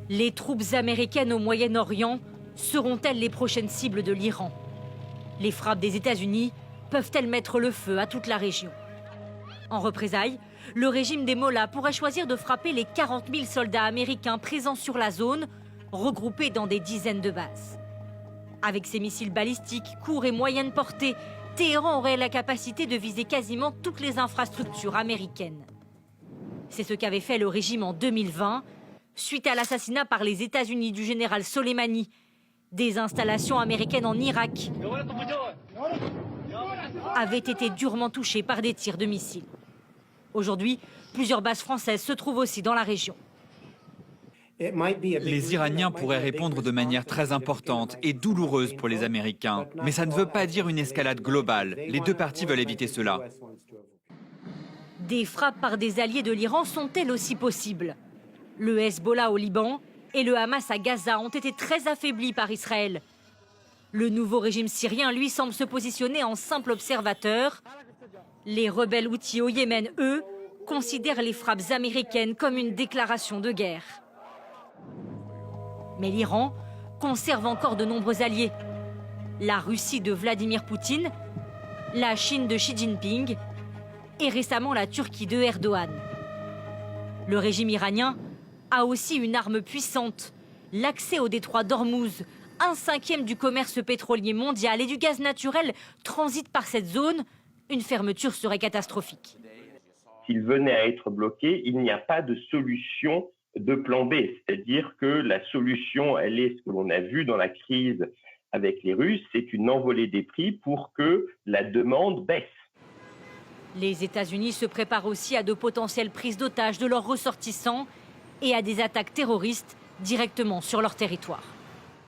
Les troupes américaines au Moyen-Orient seront-elles les prochaines cibles de l'Iran? Les frappes des États-Unis peuvent-elles mettre le feu à toute la région? En représailles, le régime des Mollahs pourrait choisir de frapper les 40 000 soldats américains présents sur la zone, regroupés dans des dizaines de bases. Avec ses missiles balistiques, courts et moyenne portée, Téhéran aurait la capacité de viser quasiment toutes les infrastructures américaines. C'est ce qu'avait fait le régime en 2020, suite à l'assassinat par les États-Unis du général Soleimani. Des installations américaines en Irak avaient été durement touchées par des tirs de missiles. Aujourd'hui, plusieurs bases françaises se trouvent aussi dans la région. Les Iraniens pourraient répondre de manière très importante et douloureuse pour les Américains. Mais ça ne veut pas dire une escalade globale. Les deux parties veulent éviter cela. Des frappes par des alliés de l'Iran sont-elles aussi possibles? Le Hezbollah au Liban et le Hamas à Gaza ont été très affaiblis par Israël. Le nouveau régime syrien, lui, semble se positionner en simple observateur. Les rebelles houthis au Yémen, eux, considèrent les frappes américaines comme une déclaration de guerre. Mais l'Iran conserve encore de nombreux alliés. La Russie de Vladimir Poutine, la Chine de Xi Jinping et récemment la Turquie de Erdogan. Le régime iranien a aussi une arme puissante, l'accès au détroit d'Ormuz. 1/5 du commerce pétrolier mondial et du gaz naturel transite par cette zone. Une fermeture serait catastrophique. S'il venait à être bloqué, il n'y a pas de solution de plan B. C'est-à-dire que la solution, elle est ce que l'on a vu dans la crise avec les Russes, c'est une envolée des prix pour que la demande baisse. Les États-Unis se préparent aussi à de potentielles prises d'otages de leurs ressortissants et à des attaques terroristes directement sur leur territoire.